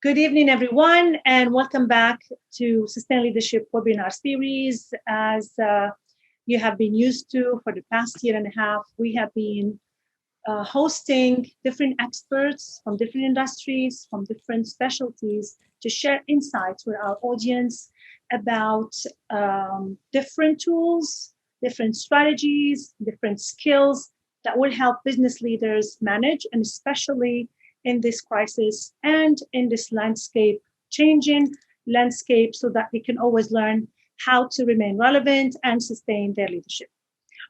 Good evening, everyone, and welcome back to Sustain Leadership Webinar Series. As you have been used to for the past year and a half, we have been hosting different experts from different industries, from different specialties to share insights with our audience about different tools, different strategies, different skills that will help business leaders manage, and especially in this crisis and in this landscape, changing landscape, so that they can always learn how to remain relevant and sustain their leadership.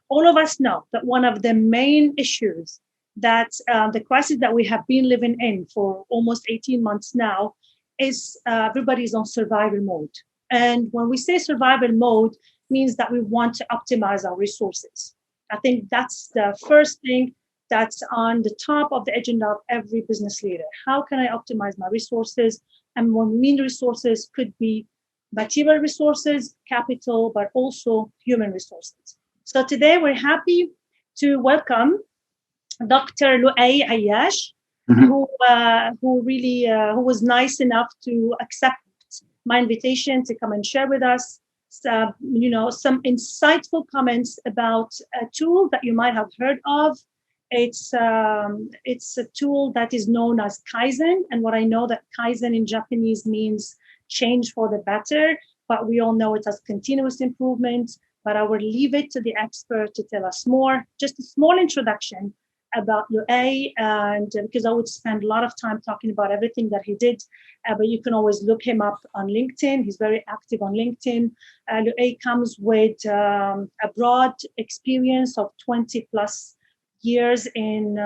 All of us know that one of the main issues that the crisis that we have been living in for almost 18 months now is everybody's on survival mode. And when we say survival mode, means that we want to optimize our resources. I think that's the first thing that's on the top of the agenda of every business leader. How can I optimize my resources? And when we mean resources, could be material resources, capital, but also human resources. So today we're happy to welcome Dr. Luay Ayash, who was nice enough to accept my invitation to come and share with us some insightful comments about a tool that you might have heard of. It's a tool that is known as KAIZEN, and what I know that KAIZEN in Japanese means change for the better, but we all know it as continuous improvement. But I will leave it to the expert to tell us more. Just a small introduction about Luay, and because I would spend a lot of time talking about everything that he did, but you can always look him up on LinkedIn. He's very active on LinkedIn. Luay comes with a broad experience of 20 plus years in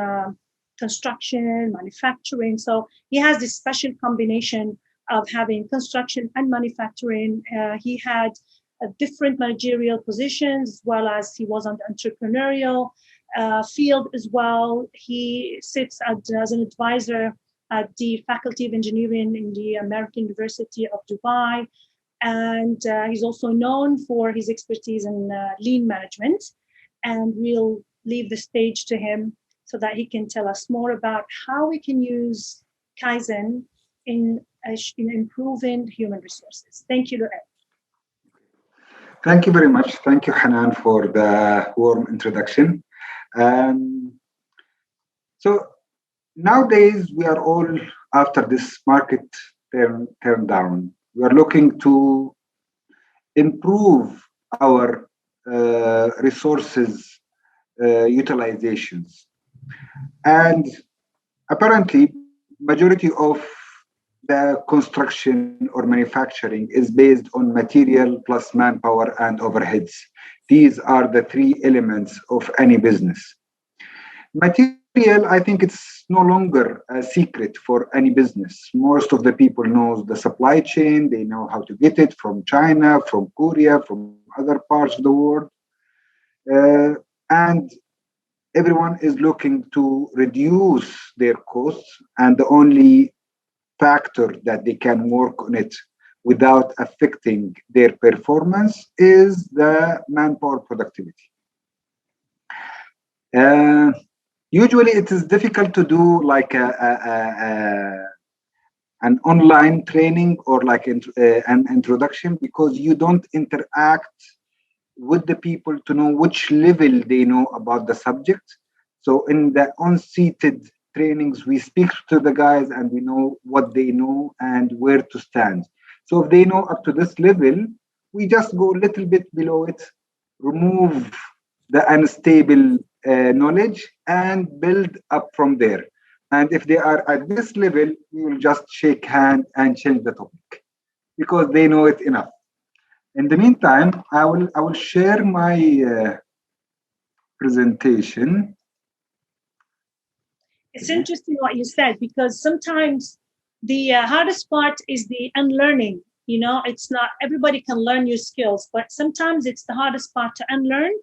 construction, manufacturing. So he has this special combination of having construction and manufacturing. He had different managerial positions, as well as he was on the entrepreneurial field as well. He sits as an advisor at the Faculty of Engineering in the American University of Dubai. And he's also known for his expertise in lean management. And we'll leave the stage to him so that he can tell us more about how we can use Kaizen in improving human resources. Thank you, Luay. Thank you very much. Thank you, Hanan, for the warm introduction. So nowadays, we are all, after this market turn down, we are looking to improve our resources utilizations. And apparently, majority of the construction or manufacturing is based on material plus manpower and overheads. These are the three elements of any business. Material, I think it's no longer a secret for any business. Most of the people know the supply chain. They know how to get it from China, from Korea, from other parts of the world. And everyone is looking to reduce their costs, and the only factor that they can work on it without affecting their performance is the manpower productivity. Usually it is difficult to do like an online training or like an introduction, because you don't interact with the people to know which level they know about the subject. So in the on-seated trainings, we speak to the guys and we know what they know and where to stand. So if they know up to this level, we just go a little bit below it, remove the unstable knowledge and build up from there. And if they are at this level, we will just shake hands and change the topic because they know it enough. In the meantime, I will share my presentation. It's interesting what you said, because sometimes the hardest part is the unlearning. You know, it's not everybody can learn new skills, but sometimes it's the hardest part to unlearn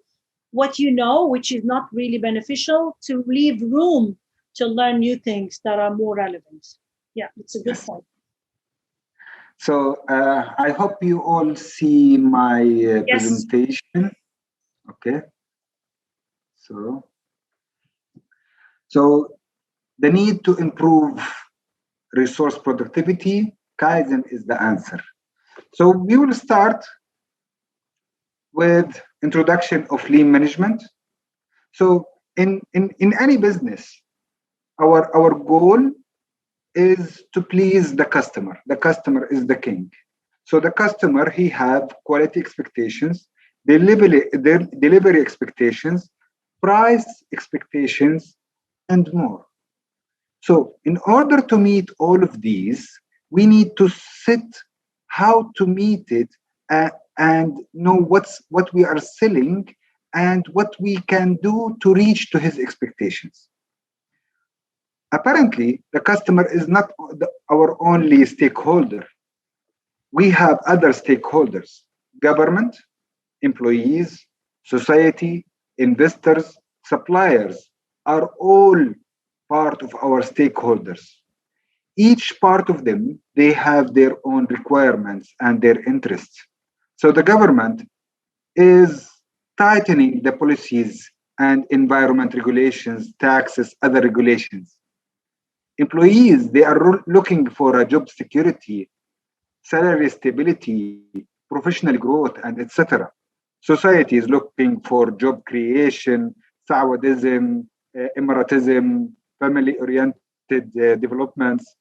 what you know, which is not really beneficial, to leave room to learn new things that are more relevant. Yeah, it's a good point. So I hope you all see my presentation. Okay. So the need to improve resource productivity, Kaizen is the answer. So we will start with introduction of lean management. So in any business, our goal is to please the customer. The customer is the king. So the customer, he have quality expectations, delivery expectations, price expectations, and more. So in order to meet all of these, we need to sit how to meet it, and know what we are selling and what we can do to reach to his expectations. Apparently, the customer is not our only stakeholder. We have other stakeholders: government, employees, society, investors, suppliers are all part of our stakeholders. Each part of them, they have their own requirements and their interests. So the government is tightening the policies and environment regulations, taxes, other regulations. Employees, they are looking for a job security, salary stability, professional growth, and etc. Society is looking for job creation, Sawadism, Emiratism, family-oriented developments.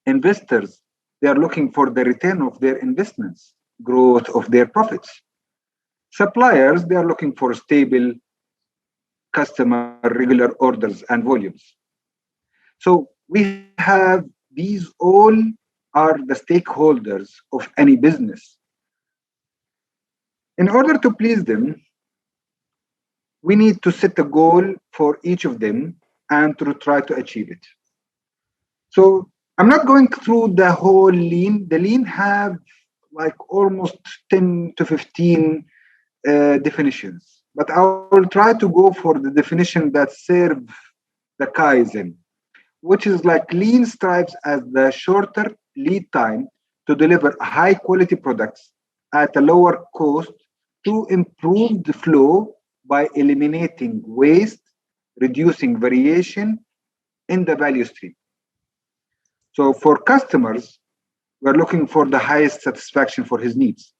Investors, they are looking for the return of their investments, growth of their profits. Suppliers, they are looking for stable customer, regular orders, and volumes. So we have these all are the stakeholders of any business. In order to please them, we need to set a goal for each of them and to try to achieve it. So I'm not going through the whole lean. The lean have like almost 10 to 15 definitions, but I will try to go for the definition that serve the Kaizen, which is like lean strives as the shorter lead time to deliver high quality products at a lower cost to improve the flow by eliminating waste, reducing variation in the value stream. So for customers, we're looking for the highest satisfaction for his needs.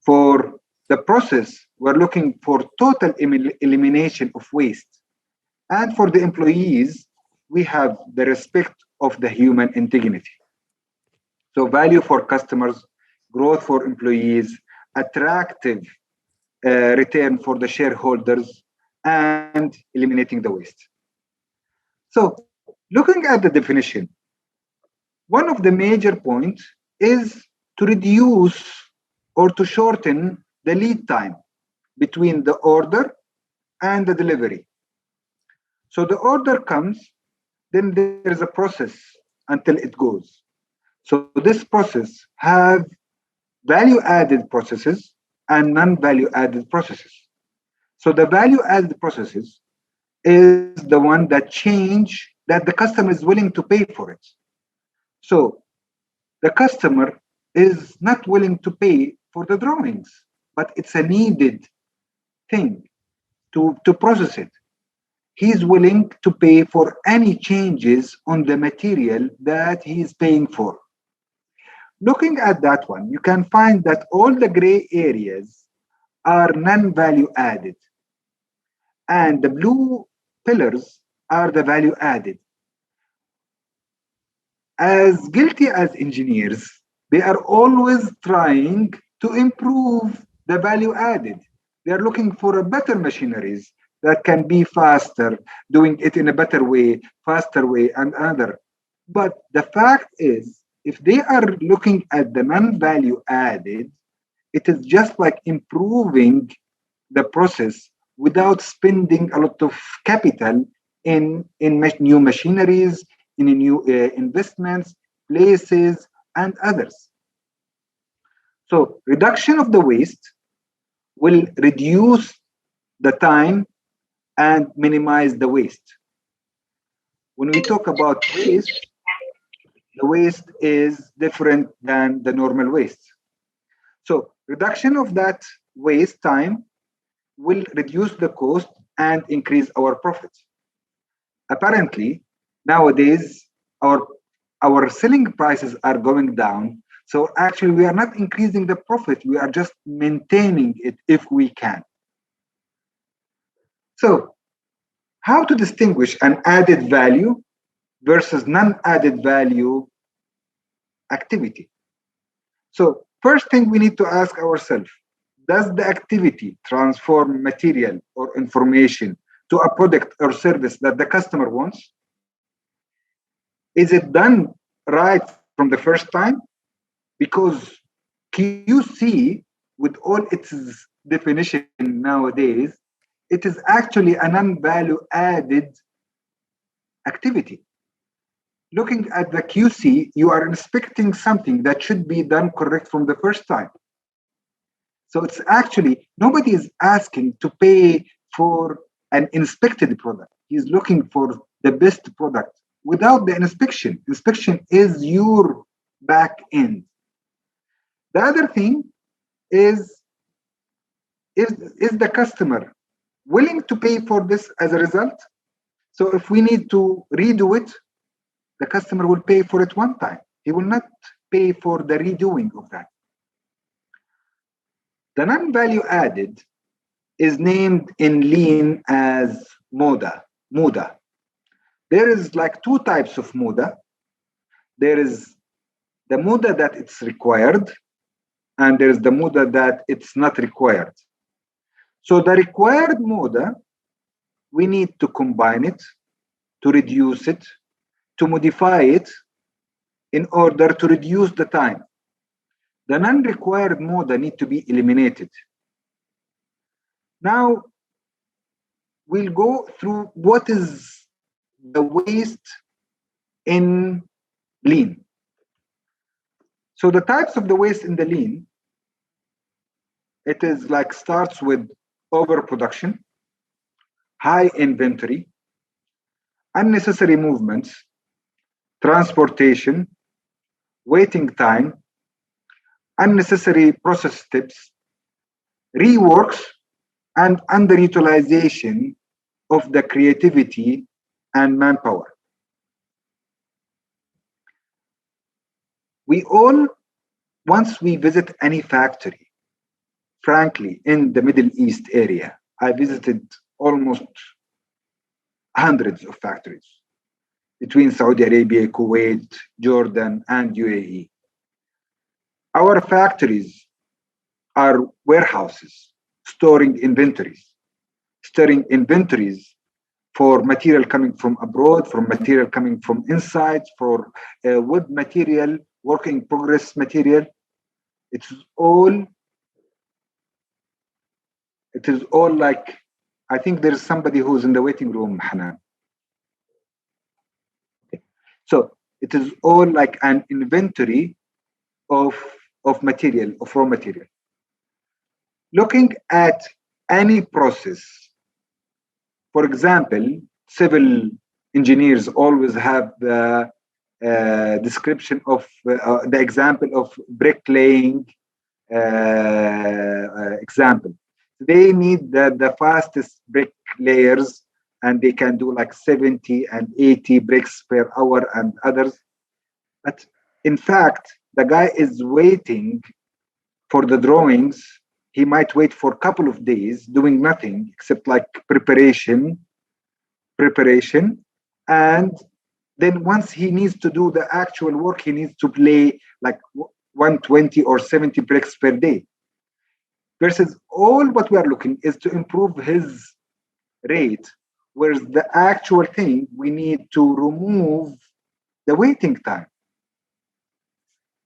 For the process, we're looking for total elimination of waste. And for the employees, we have the respect of the human integrity. So value for customers, growth for employees, attractive return for the shareholders, and eliminating the waste. So looking at the definition, one of the major points is to reduce or to shorten the lead time between the order and the delivery. So the order comes, then there is a process until it goes. So this process have value added processes and non-value added processes. So the value added processes is the one that change that the customer is willing to pay for it. So the customer is not willing to pay for the drawings, but it's a needed thing to process it. He's willing to pay for any changes on the material that he's paying for. Looking at that one, you can find that all the gray areas are non-value added, and the blue pillars are the value added. As guilty as engineers, they are always trying to improve the value added. They are looking for a better machineries that can be faster, doing it in a better way, faster way, and other. But the fact is, if they are looking at the non-value added, it is just like improving the process without spending a lot of capital in new machineries, in new investments, places, and others. So reduction of the waste will reduce the time and minimize the waste. When we talk about waste, the waste is different than the normal waste. So reduction of that waste time will reduce the cost and increase our profits. Apparently, nowadays, our our selling prices are going down. So actually, we are not increasing the profit. We are just maintaining it if we can. So how to distinguish an added value versus non-added value activity? So first thing we need to ask ourselves, does the activity transform material or information to a product or service that the customer wants? Is it done right from the first time? Because QC, with all its definition nowadays, it is actually a non-value added activity. Looking at the QC, you are inspecting something that should be done correct from the first time. So it's actually, nobody is asking to pay for an inspected product. He's looking for the best product without the inspection. Inspection is your back end. The other thing is, is the customer willing to pay for this as a result? So if we need to redo it, the customer will pay for it one time. He will not pay for the redoing of that. The non-value added is named in Lean as MODA. There is like two types of MODA. There is the MODA that it's required, and there is the MODA that it's not required. So the required MODA, we need to combine it, to reduce it, to modify it in order to reduce the time. The non-required MODA need to be eliminated. Now, we'll go through what is the waste in Lean. So the types of the waste in the Lean, it is like starts with overproduction, high inventory, unnecessary movements, transportation, waiting time, unnecessary process steps, reworks, and underutilization of the creativity and manpower. We all, once we visit any factory, frankly, in the Middle East area, I visited almost hundreds of factories between Saudi Arabia, Kuwait, Jordan, and UAE. Our factories are warehouses storing inventories for material coming from abroad, for material coming from inside, for wood material, work in progress material. It is all like, I think there is somebody who's in the waiting room, Hanan. Okay. So it is all like an inventory of material, of raw material. Looking at any process, for example, civil engineers always have the description of the example of bricklaying example. They need the fastest bricklayers, and they can do like 70 and 80 bricks per hour and others. But in fact, the guy is waiting for the drawings. He might wait for a couple of days doing nothing except like preparation. And then once he needs to do the actual work, he needs to lay like 120 or 70 bricks per day. Versus all what we are looking is to improve his rate, whereas the actual thing, we need to remove the waiting time.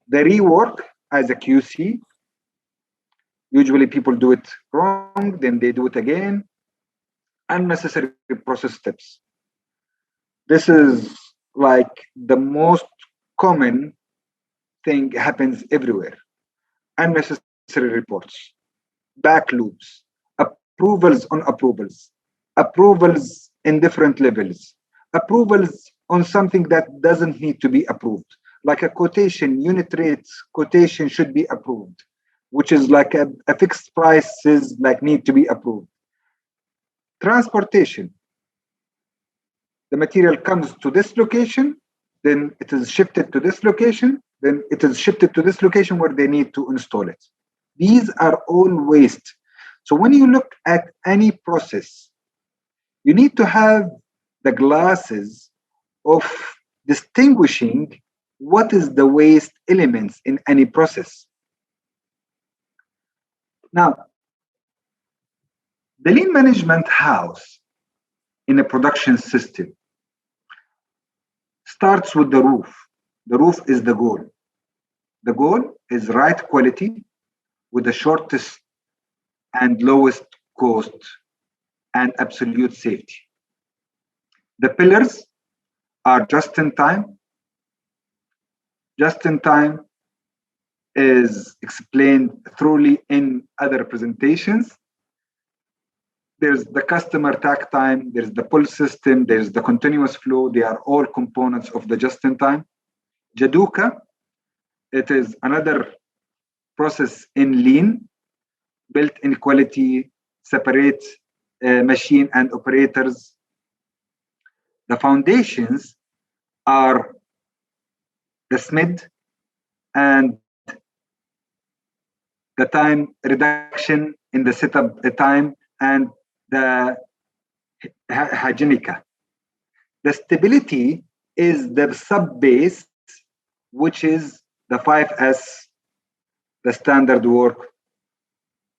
The rework as a QC, usually people do it wrong, then they do it again. Unnecessary process steps. This is like the most common thing happens everywhere. Unnecessary reports, back loops, approvals on approvals in different levels, approvals on something that doesn't need to be approved. Like a quotation, unit rates quotation should be approved, which is like a fixed prices like need to be approved. Transportation. The material comes to this location, then it is shifted to this location, then it is shifted to this location where they need to install it. These are all waste. So when you look at any process, you need to have the glasses of distinguishing what is the waste elements in any process. Now, the lean management house in a production system starts with the roof. The roof is the goal. The goal is right quality with the shortest and lowest cost and absolute safety. The pillars are just in time. Just in time is explained thoroughly in other presentations. There's the customer takt time, there's the pull system, there's the continuous flow. They are all components of the just in time. Jaduka, it is another process in lean, built in quality, separate machine and operators. The foundations are the SMID and the time reduction in the setup time and the hygienica. The stability is the sub base, which is the 5S, the standard work,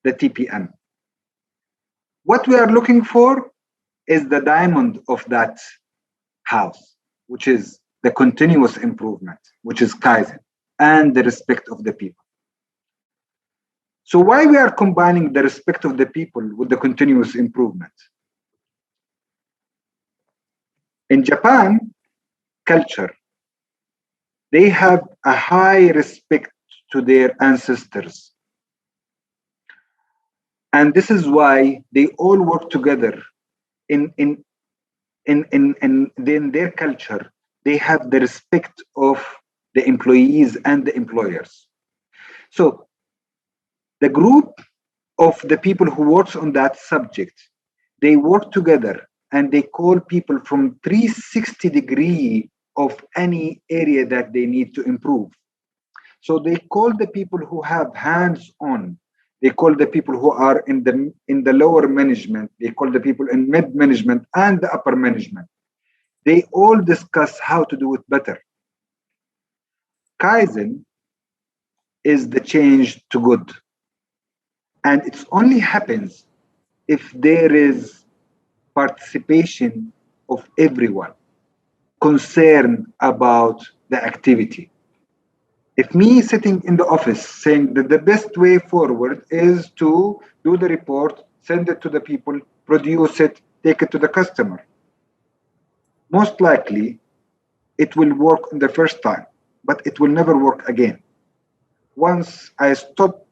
the TPM. What we are looking for is the diamond of that house, which is the continuous improvement, which is Kaizen, and the respect of the people. So why we are combining the respect of the people with the continuous improvement? In Japan culture, they have a high respect to their ancestors. And this is why they all work together in their culture. They have the respect of the employees and the employers. So the group of the people who works on that subject, they work together and they call people from 360 degree of any area that they need to improve. So they call the people who have hands-on. They call the people who are in the lower management. They call the people in mid management and the upper management. They all discuss how to do it better. Kaizen is the change to good. And it only happens if there is participation of everyone, concern about the activity. If me sitting in the office saying that the best way forward is to do the report, send it to the people, produce it, take it to the customer, most likely it will work on the first time, but it will never work again. Once I stop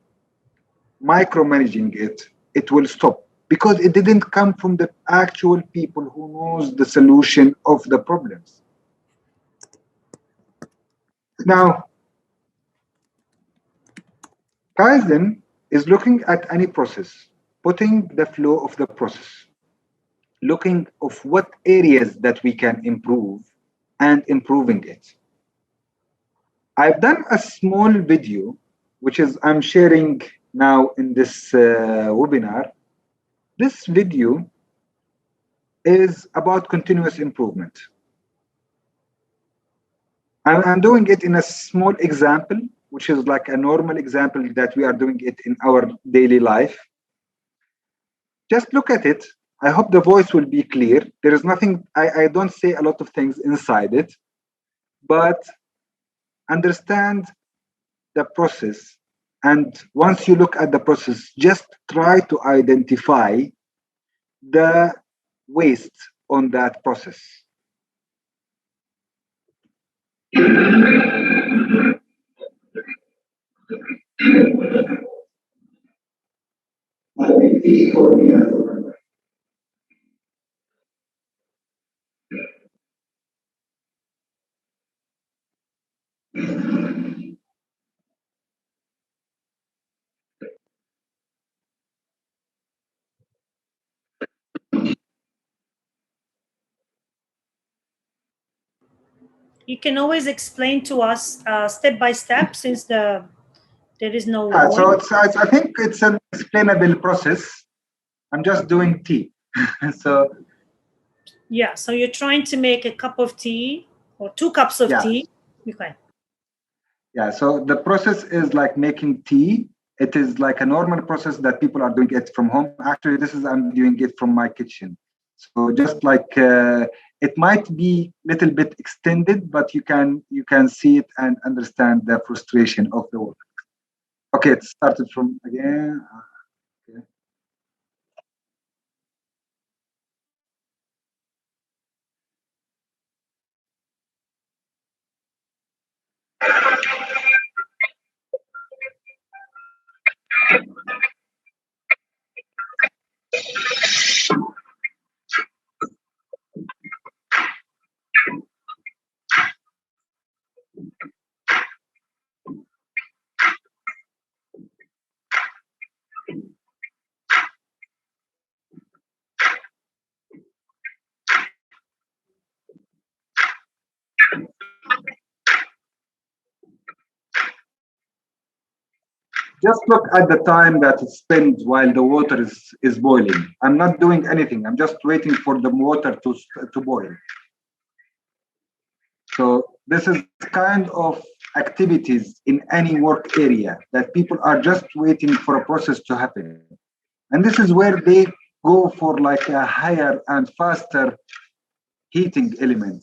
micromanaging it, it will stop because it didn't come from the actual people who knows the solution of the problems. Now, Kaizen is looking at any process, putting the flow of the process, looking of what areas that we can improve and improving it. I've done a small video, which is I'm sharing now in this webinar. This video is about continuous improvement. I'm doing it in a small example, which is like a normal example that we are doing it in our daily life. Just look at it. I hope the voice will be clear. There is nothing, I don't say a lot of things inside it, but understand the process. And once you look at the process, just try to identify the waste on that process. You can always explain to us step by step, since there is no Yeah, so one. I think it's an explainable process. I'm just doing tea. So Yeah, so you're trying to make a cup of tea or 2 cups of yeah, tea. Okay. yeah. So the process is like making tea. It is like a normal process that people are doing it from home. Actually, this is I'm doing it from my kitchen. So just like it might be a little bit extended, but you can see it and understand the frustration of the work. Okay, it started from again. Okay. Just look at the time that it spends while the water is boiling. I'm not doing anything. I'm just waiting for the water to boil. So this is kind of activities in any work area that people are just waiting for a process to happen. And this is where they go for like a higher and faster heating element.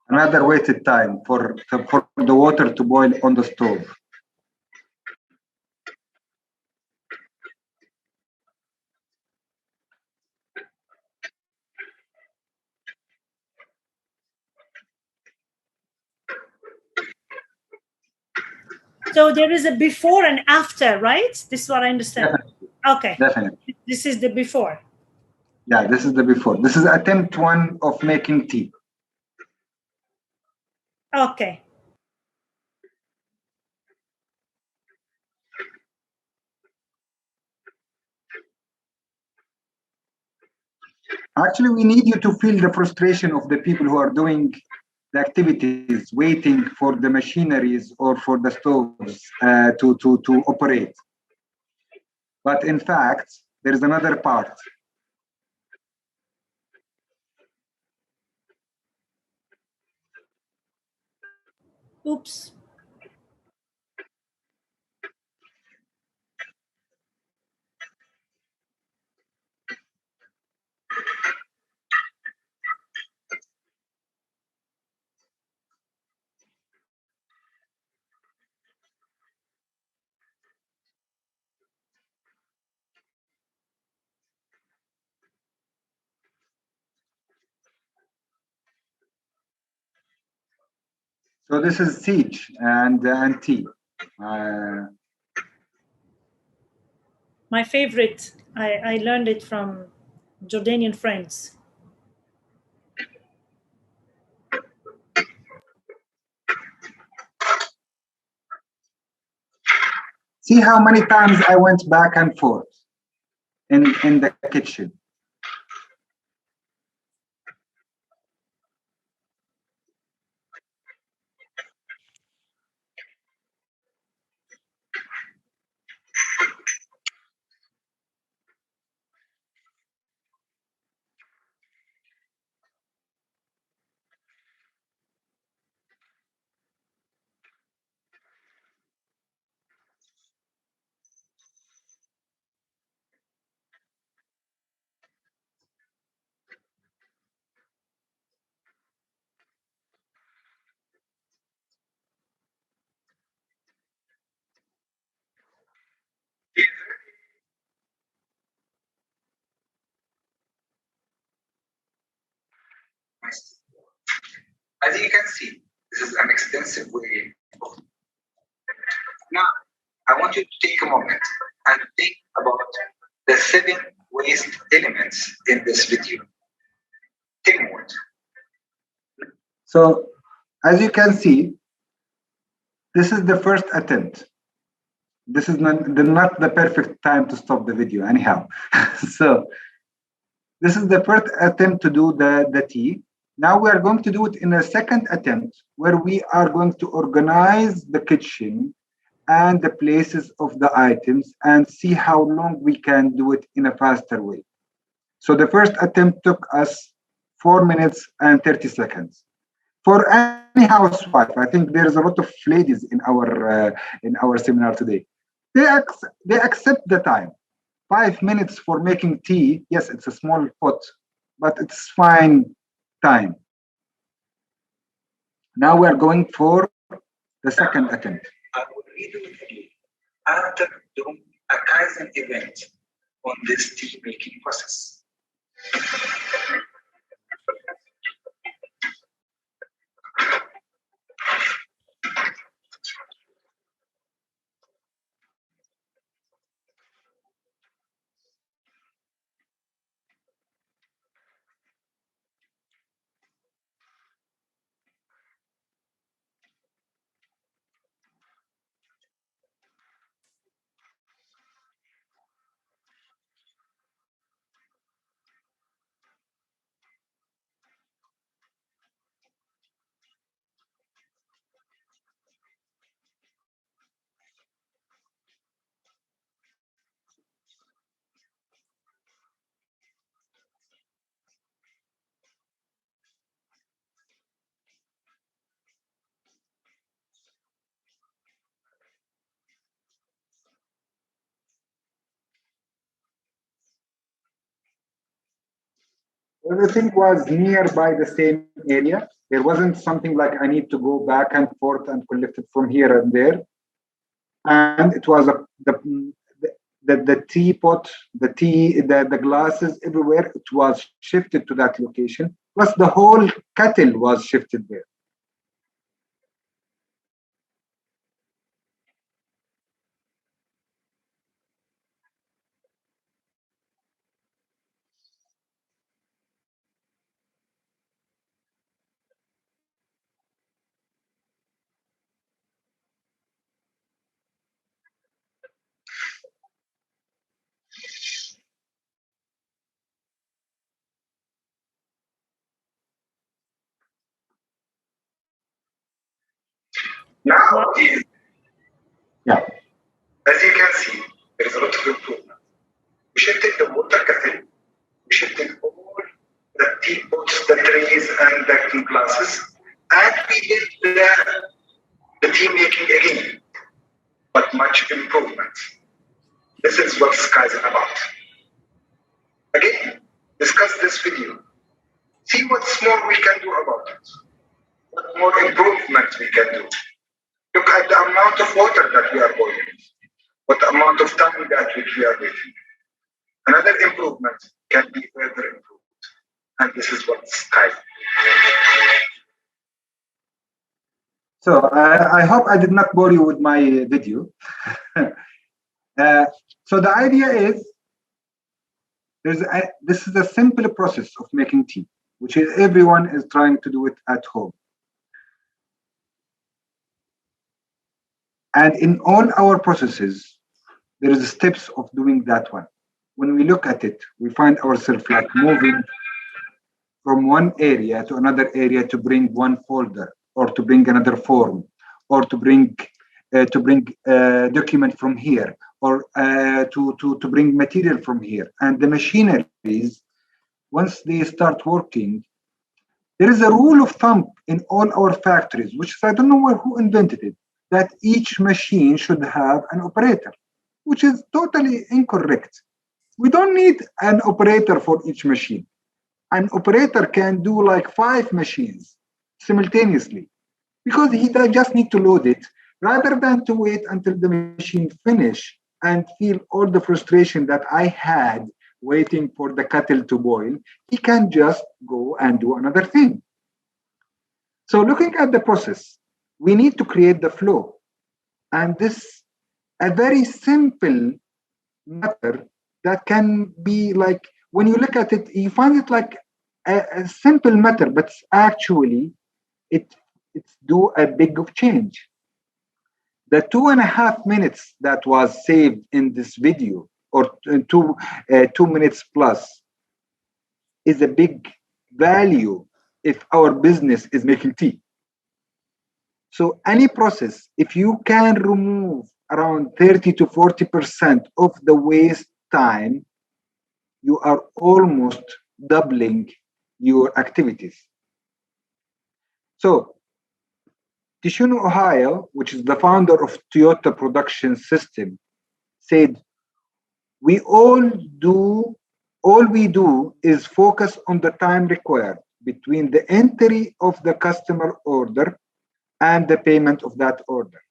Another waited time for the water to boil on the stove. So there is a before and after, right? This is what I understand. Definitely, Okay. definitely. This is the before. Yeah, this is the before. This is attempt one of making tea. Okay. Actually, we need you to feel the frustration of the people who are doing the activities, waiting for the machineries or for the stoves to operate. But in fact, there is another part. Oops. So this is siege and tea. Uh, My favorite. I learned it from Jordanian friends. See how many times I went back and forth in the kitchen. organized. As you can see, this is an extensive way of. Now, I want you to take a moment and think about the 7 waste elements in this video. 10 more. So, as you can see, this is the first attempt. This is not the perfect time to stop the video, anyhow. So, this is the first attempt to do the tea. Now we are going to do it in a second attempt where we are going to organize the kitchen and the places of the items and see how long we can do it in a faster way. So the first attempt took us 4 minutes and 30 seconds. For any housewife, I think there's a lot of ladies in our seminar today. They accept the time. 5 minutes for making tea. Yes, it's a small pot, but it's fine time. Now we are going for the second attempt. I will redo it again after doing a Kaizen event on this tea making process. Everything was nearby the same area. There wasn't something like I need to go back and forth and collect it from here and there. And it was the teapot, the glasses everywhere. It was shifted to that location. Plus, the whole kettle was shifted there. Now, yeah, as you can see, there is a lot of improvement. We shifted the water kettle, we shifted all the teapots, the trays, and the glasses, and we did the tea making again, but much improvement. This is what Kaizen about. Again, discuss this video. See what more we can do about it. What more improvement we can do. Look at the amount of water that we are boiling. What amount of time that which we are waiting. Another improvement can be further improved. And this is what's Kaizen. So I hope I did not bore you with my video. So the idea is, this is a simple process of making tea, which is everyone is trying to do it at home. And in all our processes, there is steps of doing that one. When we look at it, we find ourselves like moving from one area to another area to bring one folder, or to bring another form, or to bring document from here, or to bring material from here. And the machineries, once they start working, there is a rule of thumb in all our factories, which I don't know who invented it, that each machine should have an operator, which is totally incorrect. We don't need an operator for each machine. An operator can do like 5 machines simultaneously, because he just need to load it rather than to wait until the machine finish and feel all the frustration that I had waiting for the kettle to boil. He can just go and do another thing. So looking at the process, we need to create the flow. And this a very simple matter that can be like, when you look at it, you find it like a simple matter, but actually it's do a big of change. The 2.5 minutes that was saved in this video, or 2 minutes plus, is a big value if our business is making tea. So any process, if you can remove around 30 to 40% of the waste time, you are almost doubling your activities. So Tishino Ohio, which is the founder of Toyota Production System, said, all we do is focus on the time required between the entry of the customer order and the payment of that order,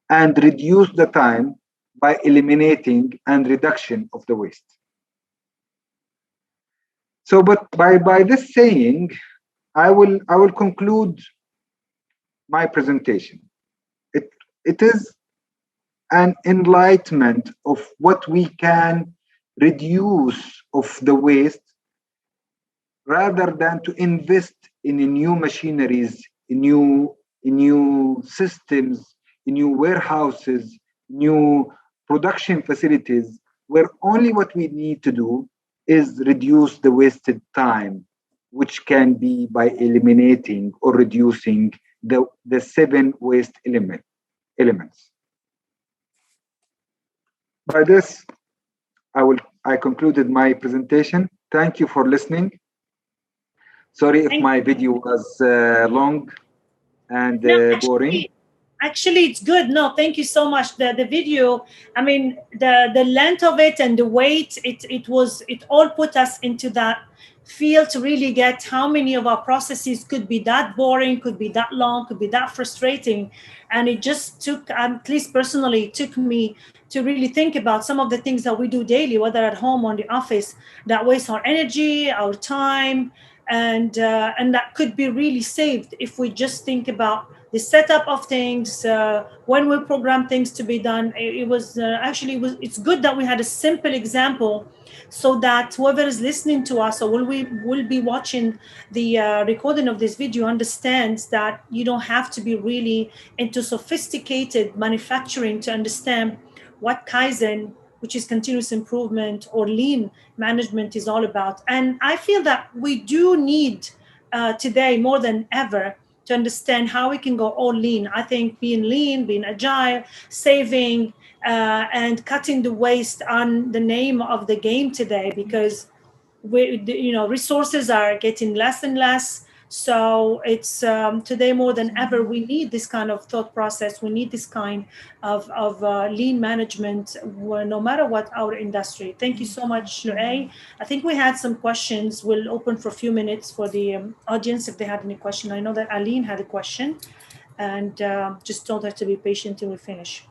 and reduce the time by eliminating and reduction of the waste. So, but by this saying, I will conclude my presentation. It is an enlightenment of what we can reduce of the waste, rather than to invest in new machineries, in new systems, in new warehouses, new production facilities, where only what we need to do is reduce the wasted time, which can be by eliminating or reducing the 7 waste elements. By this, I concluded my presentation. Thank you for listening. Sorry if my video was long and boring. Actually, it's good. No, thank you so much. The video, I mean, the length of it and the weight, it all put us into that field to really get how many of our processes could be that boring, could be that long, could be that frustrating. And it just took, at least personally, it took me to really think about some of the things that we do daily, whether at home or in the office, that waste our energy, our time, and that could be really saved if we just think about the setup of things, when we program things to be done. It's good that we had a simple example, so that whoever is listening to us or will be watching the recording of this video understands that you don't have to be really into sophisticated manufacturing to understand what Kaizen, which is continuous improvement, or lean management, is all about. And I feel that we do need today more than ever to understand how we can go all lean. I think being lean, being agile, saving, and cutting the waste on the name of the game today, because resources are getting less and less. So it's today more than ever, we need this kind of thought process. We need this kind of lean management, no matter what our industry. Thank you so much, Luay. I think we had some questions. We'll open for a few minutes for the audience if they had any question. I know that Aline had a question, and just told her to be patient till we finish.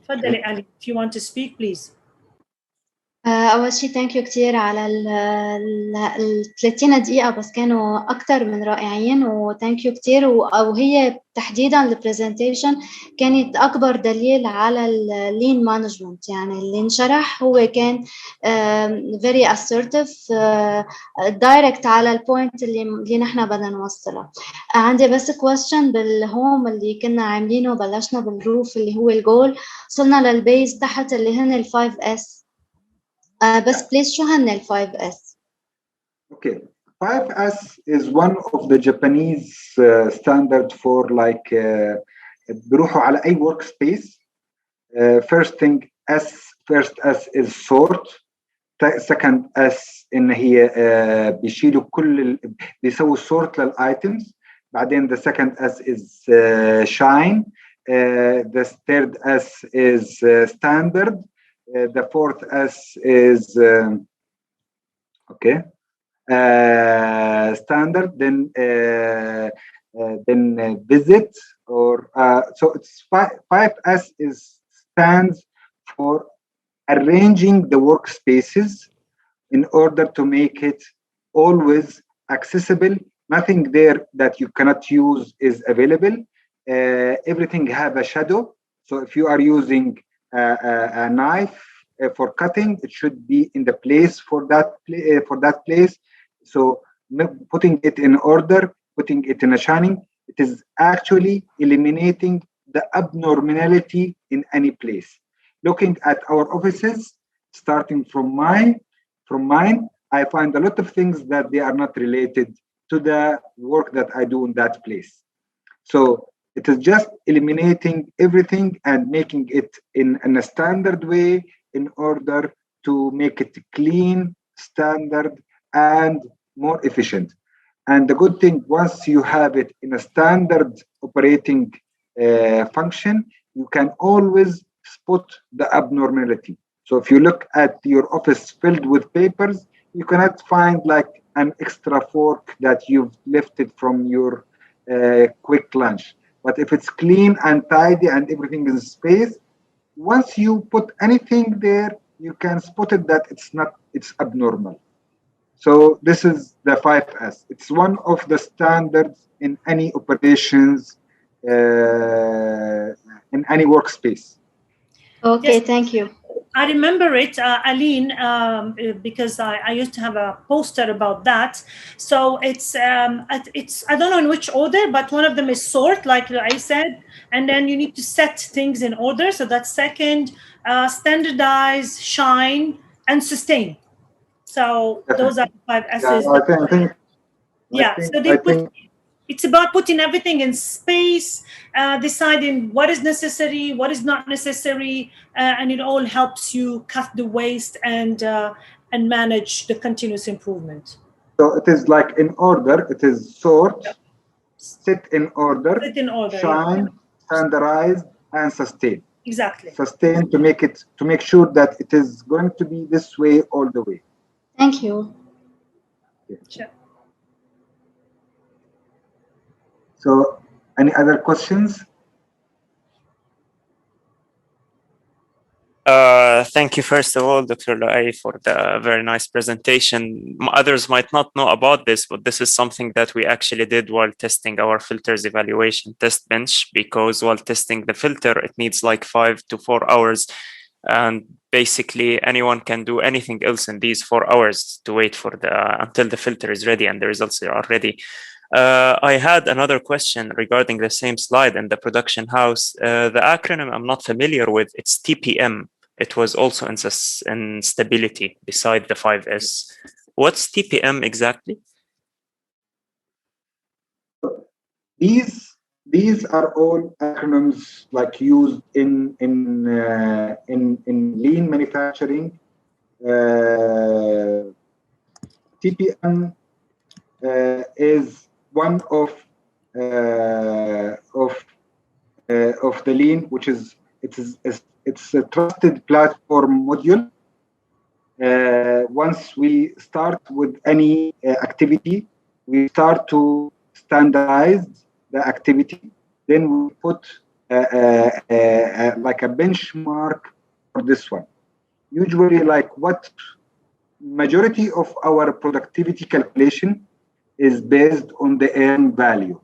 تفضلي Aline, if you want to speak, please. أول شيء thank you كتير على ال 30 دقيقة، بس كانوا أكتر من رائعين، و thank you كتير. وهي تحديداً البرزنتيشن كانت أكبر دليل على اللين مانجمنت. يعني اللي انشرح هو كان very assertive, direct على البوينت اللي نحن بدنا نوصلها. عندي بس question بالهوم اللي كنا عاملينه، بلشنا بالروف اللي هو الجول، وصلنا للبيز تحت اللي هن ال 5S. بس please شو هن ال 5S? Okay, 5S is one of the Japanese standard for like بيروحوا على أي workspace. First S is sort. Second S إن هي بيشيلوا بيسووا sort للitems. بعدين the second S is shine. The third S is standard. The fourth S is standard. Then visit, or so it's 5S stands for arranging the workspaces in order to make it always accessible. Nothing there that you cannot use is available. Everything have a shadow. So if you are using a knife for cutting, it should be in the place for that place. So putting it in order, putting it in a shining, it is actually eliminating the abnormality in any place. Looking at our offices, starting from mine, I find a lot of things that they are not related to the work that I do in that place. So it is just eliminating everything and making it in a standard way in order to make it clean, standard, and more efficient. And the good thing, once you have it in a standard operating function, you can always spot the abnormality. So if you look at your office filled with papers, you cannot find like an extra fork that you've lifted from your quick lunch. But if it's clean and tidy and everything is in space, once you put anything there, you can spot it that it's abnormal. So this is the 5S. It's one of the standards in any operations, in any workspace. Okay, Yes. thank you. I remember it, Aline, because I used to have a poster about that. So it's I don't know in which order, but one of them is sort, like I said, and then you need to set things in order. So that's second, standardize, shine, and sustain. So those are the 5 S's. Yeah, So they put. It's about putting everything in space, deciding what is necessary, what is not necessary, and it all helps you cut the waste and manage the continuous improvement. So it is like in order. It is sort, sit in order, shine, standardize, and sustain. Exactly. Sustain to make sure that it is going to be this way all the way. Thank you. Sure. So, any other questions? Thank you, first of all, Dr. Luay, for the very nice presentation. Others might not know about this, but this is something that we actually did while testing our filters evaluation test bench, because while testing the filter, it needs like 5 to 4 hours. And basically anyone can do anything else in these 4 hours to wait for until the filter is ready and the results are ready. I had another question regarding the same slide in the production house. The acronym I'm not familiar with, it's TPM. It was also in stability beside the 5S. What's TPM exactly? These are all acronyms like used in lean manufacturing. TPM is one of the lean, which is it's a trusted platform module. Once we start with any activity, we start to standardize the activity. Then we put like a benchmark for this one. Usually, like what majority of our productivity calculation is based on the earned value,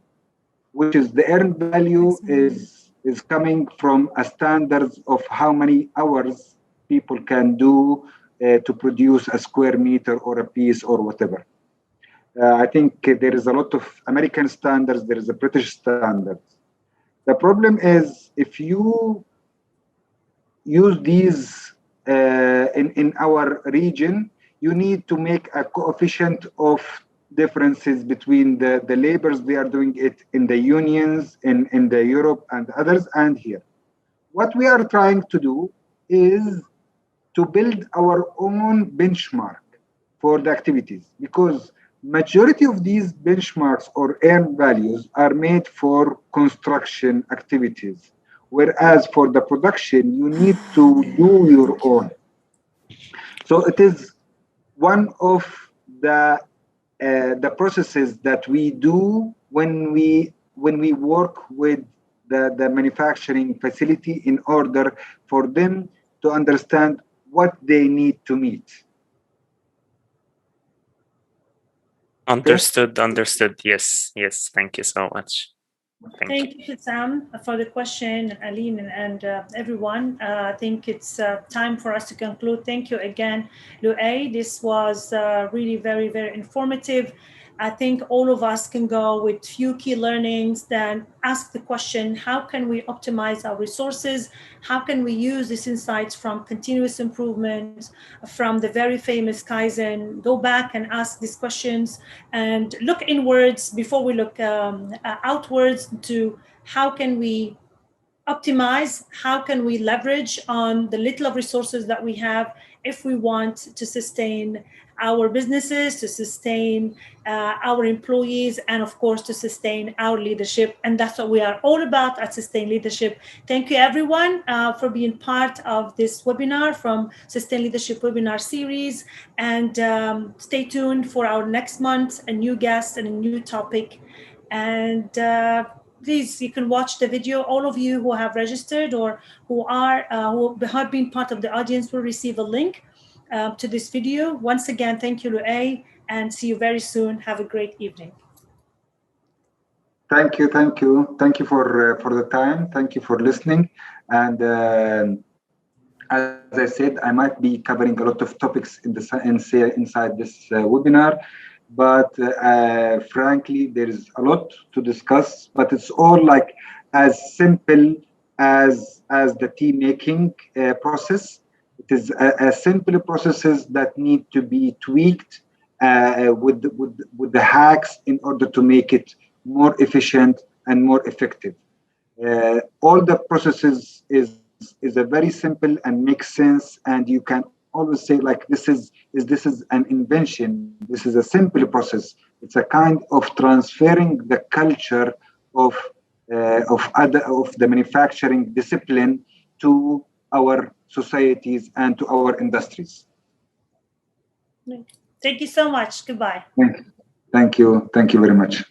which is the earned value is coming from a standards of how many hours people can do to produce a square meter or a piece or whatever. I think there is a lot of American standards, there is a British standards. The problem is if you use these in our region, you need to make a coefficient of differences between the labors they are doing it in the unions, in the Europe and others, and here. What we are trying to do is to build our own benchmark for the activities, because majority of these benchmarks or earned values are made for construction activities, whereas for the production you need to do your own. So it is one of the processes that we do when we work with the manufacturing facility in order for them to understand what they need to meet. Understood. Yes. Thank you so much. Thank you, Sam, for the question, Aline, and everyone. I think it's time for us to conclude. Thank you again, Luay. This was really very, very informative. I think all of us can go with few key learnings, then ask the question, how can we optimize our resources? How can we use these insights from continuous improvement, from the very famous Kaizen? Go back and ask these questions and look inwards before we look outwards to how can we optimize, how can we leverage on the little of resources that we have if we want to sustain our businesses, to sustain our employees, and of course to sustain our leadership. And that's what we are all about at Sustain Leadership. Thank you everyone for being part of this webinar from Sustain Leadership webinar series, and stay tuned for our next month, a new guest and a new topic. And please, you can watch the video. All of you who have registered or who have been part of the audience will receive a link to this video. Once again, thank you, Luay, and see you very soon. Have a great evening. Thank you for the time. Thank you for listening. And as I said, I might be covering a lot of topics inside this webinar. But frankly, there is a lot to discuss, but it's all like as simple as the tea making process. It is a simple processes that need to be tweaked with the hacks in order to make it more efficient and more effective. All the processes is a very simple and makes sense, and you can always say like this is an invention. This is a simple process. It's a kind of transferring the culture of the manufacturing discipline to our societies and to our industries. Thank you so much. Goodbye. Thank you very much.